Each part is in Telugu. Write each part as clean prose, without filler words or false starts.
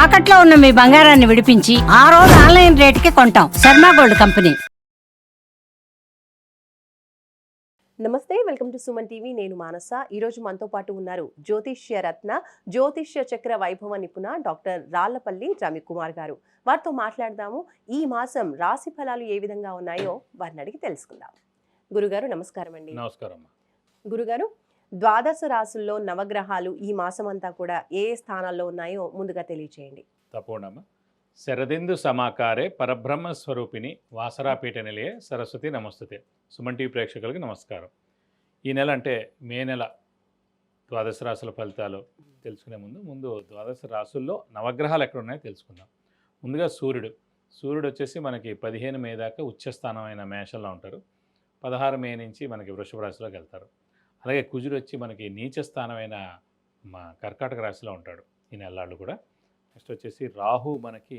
తాకట్లో ఉన్న మీ బంగారాన్ని విడిపించి ఆ రోజు ఆన్లైన్ రేటుకి కొంటాం. Sharma gold company. నమస్తే, వెల్కమ్ టు సుమన్ టీవీ. నేను మానస. ఈరోజు మనతో పాటు ఉన్నారు జ్యోతిష్య రత్న, జ్యోతిష్య చక్ర వైభవ నిపుణ డాక్టర్ రాళ్లపల్లి రవికుమార్ గారు. వారితో మాట్లాడదాము. ఈ మాసం రాశి ఫలాలు ఏ విధంగా ఉన్నాయో వారిని అడిగి తెలుసుకుందాం. గురుగారు నమస్కారం అండి. నమస్కారం. గురుగారు, ద్వాదశ రాశుల్లో నవగ్రహాలు ఈ మాసం అంతా కూడా ఏ స్థానాల్లో ఉన్నాయో ముందుగా తెలియచేయండి. తప్పకుండా. శరదిందు సమాకారే పరబ్రహ్మ స్వరూపిణి వాసరాపీఠ నిలయే సరస్వతి నమస్తుతే. సుమన్ టీవీ ప్రేక్షకులకి నమస్కారం. ఈ నెల అంటే మే నెల ద్వాదశ రాశుల ఫలితాలు తెలుసుకునే ముందు ద్వాదశ రాశుల్లో నవగ్రహాలు ఎక్కడ ఉన్నాయో తెలుసుకుందాం. ముందుగా సూర్యుడు వచ్చేసి మనకి 15 మే దాకా ఉచ్చస్థానమైన మేషంలో ఉంటారు. 16 మే నుంచి మనకి వృషభ రాశిలోకి వెళ్తారు. అలాగే కుజుడు వచ్చి మనకి నీచ స్థానమైన కర్కాటక రాశిలో ఉంటాడు ఈ నెలలు కూడా. నెక్స్ట్ వచ్చేసి రాహు మనకి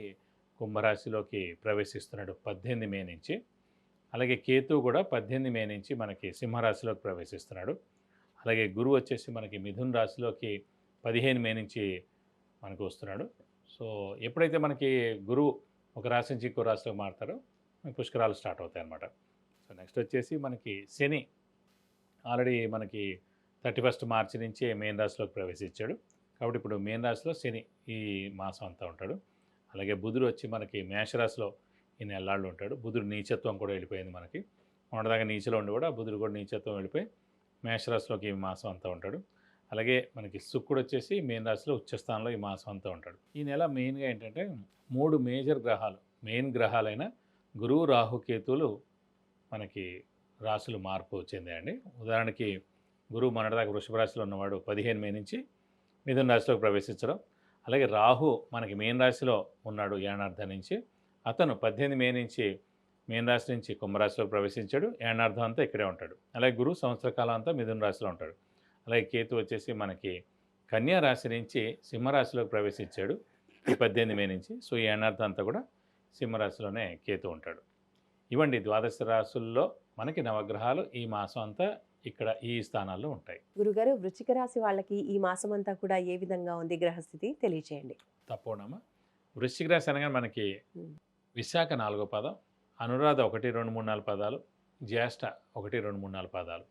కుంభరాశిలోకి ప్రవేశిస్తున్నాడు 18 మే నుంచి. అలాగే కేతు కూడా 18 మే నుంచి మనకి సింహరాశిలోకి ప్రవేశిస్తున్నాడు. అలాగే గురువు వచ్చేసి మనకి మిథున రాశిలోకి 15 మే నుంచి మనకు వస్తున్నాడు. సో ఎప్పుడైతే మనకి గురువు ఒక రాశి నుంచి ఇంకో రాశిలోకి మారుతారో పుష్కరాలు స్టార్ట్ అవుతాయి అన్నమాట. సో నెక్స్ట్ వచ్చేసి మనకి శని ఆల్రెడీ మనకి 31 మార్చి నుంచి మేన్ రాశిలోకి ప్రవేశించాడు. కాబట్టి ఇప్పుడు మేన్ రాశిలో శని ఈ మాసం అంతా ఉంటాడు. అలాగే బుధుడు వచ్చి మనకి మేషరాశిలో ఈ నెలలాళ్ళు ఉంటాడు. బుధుడు నీచత్వం కూడా వెళ్ళిపోయింది మనకి. మొన్నదాకా నీచలో ఉండి కూడా బుధుడు కూడా నీచత్వం వెళ్ళిపోయి మేషరాశిలోకి ఈ మాసం అంతా ఉంటాడు. అలాగే మనకి శుక్రుడు వచ్చేసి మేన్ రాశిలో ఉచ్చస్థానంలో ఈ మాసం అంతా ఉంటాడు. ఈ నెల మెయిన్గా ఏంటంటే 3 మేజర్ గ్రహాలు, మెయిన్ గ్రహాలైన గురువు, రాహు, కేతువులు మనకి రాశులు మార్పు చెందాయండి. ఉదాహరణకి గురువు మొన్నటిదాకా వృషభ రాశిలో ఉన్నవాడు 15 మే నుంచి మిథున రాశిలోకి ప్రవేశించడం. అలాగే రాహు మనకి మేన్ రాశిలో ఉన్నాడు ఏనార్థం నుంచి. అతను 18 మే నుంచి మేన్ రాశి నుంచి కుంభరాశిలోకి ప్రవేశించాడు. ఏనార్థం అంతా ఇక్కడే ఉంటాడు. అలాగే గురువు సంవత్సర కాలం అంతా మిథున రాశిలో ఉంటాడు. అలాగే కేతు వచ్చేసి మనకి కన్యా రాశి నుంచి సింహరాశిలోకి ప్రవేశించాడు ఈ 18 మే నుంచి. సో ఈ ఏనార్థం అంతా కూడా సింహరాశిలోనే కేతు ఉంటాడు. ఇవ్వండి ద్వాదశ రాశుల్లో మనకి నవగ్రహాలు ఈ మాసం అంతా ఇక్కడ ఈ స్థానాల్లో ఉంటాయి. గురుగారు, వృశ్చిక రాశి వాళ్ళకి ఈ మాసం అంతా కూడా ఏ విధంగా ఉంది గ్రహస్థితి తెలియచేయండి. తప్పకుండా. వృశ్చిక రాశి అనగా మనకి విశాఖ 4వ పాదం, అనురాధ 1, 2, 3, 4 పాదాలు, జ్యేష్ఠ 1, 2, 3, 4 పాదాలు.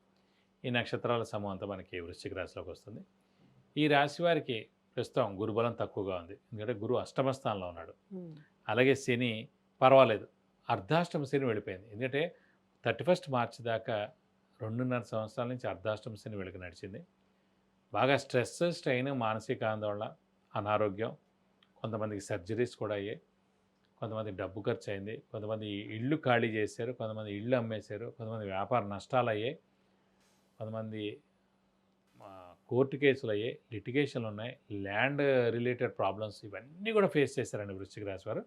ఈ నక్షత్రాల సమూహం అంతా మనకి వృశ్చిక రాశిలోకి వస్తుంది. ఈ రాశి వారికి ప్రస్తుతం గురుబలం తక్కువగా ఉంది. ఎందుకంటే గురువు అష్టమ స్థానంలో ఉన్నాడు. అలాగే శని పర్వాలేదు, అర్ధాష్టమ శని వెళ్ళిపోయింది. ఎందుకంటే 31 మార్చి దాకా 2.5 సంవత్సరాల నుంచి అర్ధాష్టమ శని వెళుకు నడిచింది. బాగా స్ట్రెస్, స్ట్రెయిన్, మానసిక ఆందోళన, అనారోగ్యం, కొంతమందికి సర్జరీస్ కూడా అయ్యాయి, కొంతమంది డబ్బు ఖర్చు అయింది, కొంతమంది ఇళ్ళు ఖాళీ చేశారు, కొంతమంది ఇళ్ళు అమ్మేశారు, కొంతమంది వ్యాపార నష్టాలు అయ్యాయి, కొంతమంది కోర్టు కేసులు అయ్యాయి, లిటిగేషన్లు ఉన్నాయి, ల్యాండ్ రిలేటెడ్ ప్రాబ్లమ్స్ ఇవన్నీ కూడా ఫేస్ చేశారండి వృశ్చిక రాశి వారు.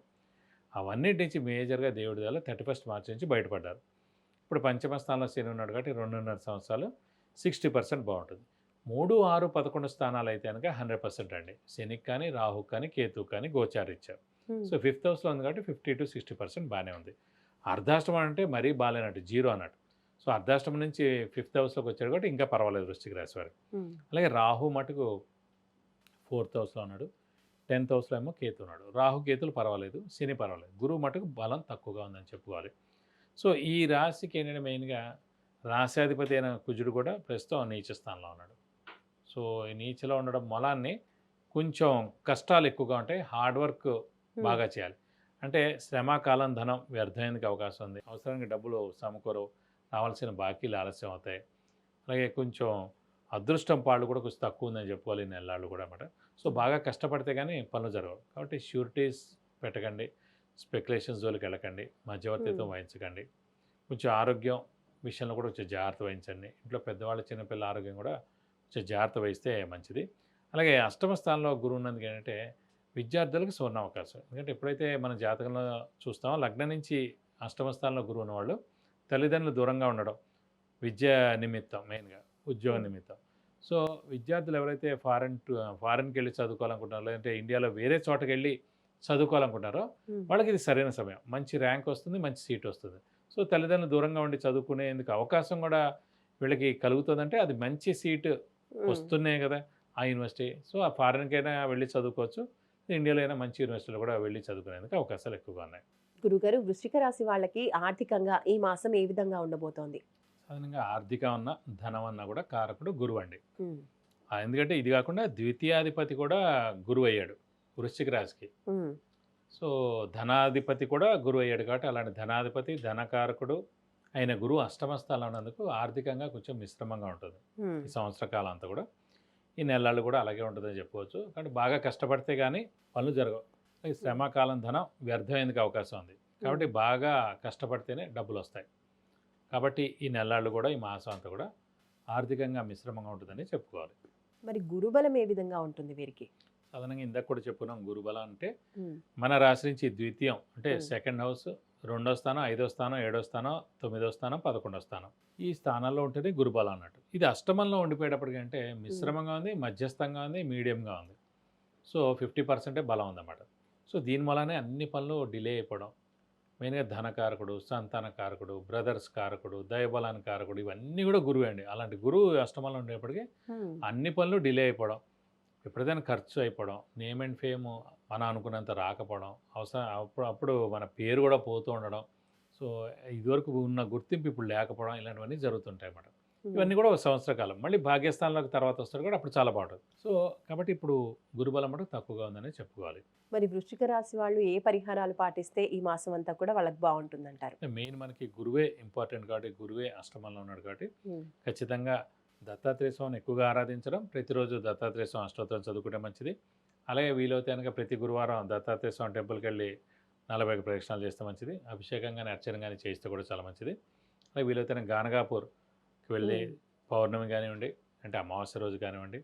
అవన్నిటి నుంచి మేజర్గా దేవుడి వల్ల 31 మార్చి నుంచి బయటపడ్డారు. ఇప్పుడు పంచమ స్థానంలో శని ఉన్నాడు కాబట్టి 2.5 సంవత్సరాలు 60% బాగుంటుంది. 3, 6, 11 స్థానాలు అయితే కనుక 100% అండి. శనికి కానీ, రాహు కానీ, కేతు కానీ గోచారిచ్చారు. సో 5th హౌస్లో ఉంది కాబట్టి 50 to 60% బాగానే ఉంది. అర్ధాష్టమం అంటే మరీ బాగాలేనట్టు, 0 అన్నట్టు. సో అర్ధాష్టమం నుంచి 5th హౌస్లోకి వచ్చాడు కాబట్టి ఇంకా పర్వాలేదు వృశ్చిక రాశి వారికి. అలాగే రాహు మటుకు 4th హౌస్లో ఉన్నాడు, 10th హౌస్లో ఏమో కేతు ఉన్నాడు. రాహు కేతులు పర్వాలేదు, శని పర్వాలేదు, గురువు మటుకు బలం తక్కువగా ఉందని చెప్పుకోవాలి. సో ఈ రాశికి ఏంటంటే మెయిన్గా రాశాధిపతి అయిన కుజుడు కూడా ప్రస్తుతం నీచ స్థానంలో ఉన్నాడు. సో ఈ నీచలో ఉండడం మూలాన్ని కొంచెం కష్టాలు ఎక్కువగా ఉంటాయి, హార్డ్ వర్క్ బాగా చేయాలి. అంటే శ్రమ, కాలం, ధనం వ్యర్థమైనకి అవకాశం ఉంది. అవసరానికి డబ్బులు సమకూరవు, రావాల్సిన బాకీలు ఆలస్యం అవుతాయి. అలాగే కొంచెం అదృష్టం పాళ్ళు కూడా కొంచెం తక్కువ ఉందని చెప్పుకోవాలి ఈ నెలలు కూడా అన్నమాట. సో బాగా కష్టపడితే కానీ పనులు జరగవు. కాబట్టి షూరిటీస్ పెట్టకండి, స్పెక్యులేషన్స్ జోలికి వెళ్ళకండి, మధ్యవర్తిత్వం వహించకండి. కొంచెం ఆరోగ్యం విషయంలో కూడా కొంచెం జాగ్రత్త వహించండి. ఇంట్లో పెద్దవాళ్ళ చిన్నపిల్లల ఆరోగ్యం కూడా కొంచెం జాగ్రత్త వహిస్తే మంచిది. అలాగే అష్టమ స్థానంలో గురువు ఉన్నందుకు ఏంటంటే విద్యార్థులకు సువర్ణ అవకాశం. ఎందుకంటే ఎప్పుడైతే మన జాతకంలో చూస్తామో లగ్నం నుంచి అష్టమ స్థానంలో గురువు ఉన్నవాళ్ళు తల్లిదండ్రులు దూరంగా ఉండడం, విద్య నిమిత్తం, మెయిన్గా ఉద్యోగ నిమిత్తం. సో విద్యార్థులు ఎవరైతే ఫారెన్కి వెళ్ళి చదువుకోవాలనుకుంటున్నారో, లేదంటే ఇండియాలో వేరే చోటకి వెళ్ళి చదువుకోవాలనుకుంటారో వాళ్ళకి ఇది సరైన సమయం. మంచి ర్యాంక్ వస్తుంది, మంచి సీట్ వస్తుంది. సో తల్లిదండ్రులు దూరంగా ఉండి చదువుకునేందుకు అవకాశం కూడా వీళ్ళకి కలుగుతుందంటే అది మంచి సీటు వస్తున్నాయి కదా ఆ యూనివర్సిటీ. సో ఆ ఫారెన్కైనా వెళ్ళి చదువుకోవచ్చు, ఇండియాలో అయినా మంచి యూనివర్సిటీలో కూడా వెళ్ళి చదువుకునేందుకు అవకాశాలు ఎక్కువగా ఉన్నాయి. గురుగారు, వృశ్చిక రాశి వాళ్ళకి ఆర్థికంగా ఈ మాసం ఏ విధంగా ఉండబోతోంది? సాధారణంగా ఆర్థికం అన్న ధనం అన్న కూడా కారకుడు గురువు అండి. ఉమ్, ఎందుకంటే ఇది కాకుండా ద్వితీయాధిపతి కూడా గురువు అయ్యాడు వృశ్చిక రాశికి. ఉమ్, సో ధనాధిపతి కూడా గురువు అయ్యాడు కాబట్టి అలాంటి ధనాధిపతి ధనకారకుడు అయిన గురువు అష్టమ స్థానంలో ఉన్నందుకు ఆర్థికంగా కొంచెం మిశ్రమంగా ఉంటుంది ఉమ్, ఈ సంవత్సర కాలం అంతా కూడా. ఈ నెలలు కూడా అలాగే ఉంటుందని చెప్పవచ్చు. కానీ బాగా కష్టపడితే కానీ పనులు జరగవు. ఈ శ్రమకాలం ధనం వ్యర్థమయ్యేందుకు అవకాశం ఉంది కాబట్టి బాగా కష్టపడితేనే డబ్బులు వస్తాయి. కాబట్టి ఈ నెలలు కూడా ఈ మాసం అంతా కూడా ఆర్థికంగా మిశ్రమంగా ఉంటుందని చెప్పుకోవాలి. మరి గురుబలం ఏ విధంగా ఉంటుంది వీరికి? సాధారణంగా ఇందాక కూడా చెప్పుకున్నాం, గురుబలం అంటే ఉమ్, మన రాశి నుంచి ద్వితీయం అంటే Hmm. సెకండ్ హౌస్, 2వ స్థానం, 5వ స్థానం, 7వ స్థానం, 9వ స్థానం, 11వ స్థానం, ఈ స్థానాల్లో ఉంటేనే గురుబలం అన్నట్టు. ఇది అష్టమంలో ఉండిపోయేటప్పటికంటే మిశ్రమంగా ఉంది, మధ్యస్థంగా ఉంది, మీడియంగా ఉంది. సో 50% బలం ఉందన్నమాట. సో దీని వల్లనే అన్ని పనులు డిలే అయిపోవడం, మెయిన్గా ధనకారకుడు, సంతాన కారకుడు, బ్రదర్స్ కారకుడు, దైవబలాన్ని కారకుడు, ఇవన్నీ కూడా గురువే అండి. అలాంటి గురువు అష్టమంలో ఉండేప్పటికీ ఉమ్, అన్ని పనులు డిలే అయిపోవడం, ఎప్పుడైనా ఖర్చు అయిపోవడం, నేమ్ అండ్ ఫేమ్ మనం అనుకున్నంత రాకపోవడం, అప్పుడు మన పేరు కూడా పోతూ ఉండడం, సో ఇదివరకు ఉన్న గుర్తింపు ఇప్పుడు లేకపోవడం, ఇలాంటివన్నీ జరుగుతుంటాయి అన్నమాట. ఇవన్నీ కూడా ఒక సంవత్సర కాలం. మళ్ళీ భాగ్యస్థానంలోకి తర్వాత వస్తారు కూడా అప్పుడు చాలా బాగుంటుంది. సో కాబట్టి ఇప్పుడు గురుబలం మటుకు తక్కువగా ఉందని చెప్పుకోవాలి. మరి వృశ్చిక రాశి వాళ్ళు ఏ పరిహారాలు పాటిస్తే ఈ మాసం అంతా కూడా వాళ్ళకి బాగుంటుందంటారు? మెయిన్ మనకి గురువే ఇంపార్టెంట్ కాబట్టి, గురువే అష్టమంలో ఉన్నాడు కాబట్టి ఉమ్, ఖచ్చితంగా దత్తాత్రేయ స్వామిని ఎక్కువగా ఆరాధించడం, ప్రతిరోజు దత్తాత్రేయ స్వామి అష్టోత్తరం చదువుకుంటే మంచిది. అలాగే వీలైతే కనుక ప్రతి గురువారం దత్తాత్రేయ స్వామి టెంపుల్కి వెళ్ళి 40 ప్రదక్షిణాలు చేస్తే మంచిది. అభిషేకం కానీ అర్చన కానీ చేస్తే కూడా చాలా మంచిది. అలాగే వీలైతే గానగాపూర్కి వెళ్ళి పౌర్ణమి కానివ్వండి, అంటే అమావాస్య రోజు కానివ్వండి,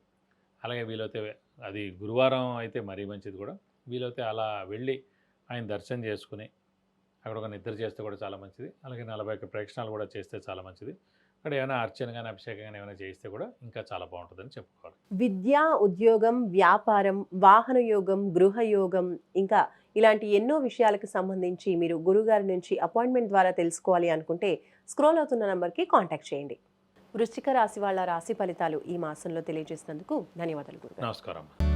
అలాగే వీలైతే అది గురువారం అయితే మరీ మంచిది కూడా, వీలైతే అలా వెళ్ళి ఆయన దర్శనం చేసుకుని అక్కడ ఒక నిద్ర చేస్తే కూడా చాలా మంచిది. అలాగే 40 ప్రదక్షిణాలు కూడా చేస్తే చాలా మంచిది. అక్కడ ఏమైనా అర్చన కానీ అభిషేకం కానీ ఏమైనా చేస్తే కూడా ఇంకా చాలా బాగుంటుందని చెప్పుకోవాలి. విద్య, ఉద్యోగం, వ్యాపారం, వాహన యోగం, గృహ యోగం, ఇంకా ఇలాంటి ఎన్నో విషయాలకు సంబంధించి మీరు గురుగారి నుంచి అపాయింట్మెంట్ ద్వారా తెలుసుకోవాలి అనుకుంటే స్క్రోల్ అవుతున్న నంబర్కి కాంటాక్ట్ చేయండి. వృశ్చిక రాశి వాళ్ళ రాశి ఫలితాలు ఈ మాసంలో తెలియజేసినందుకు ధన్యవాదాలు గురుగారు. నమస్కారం.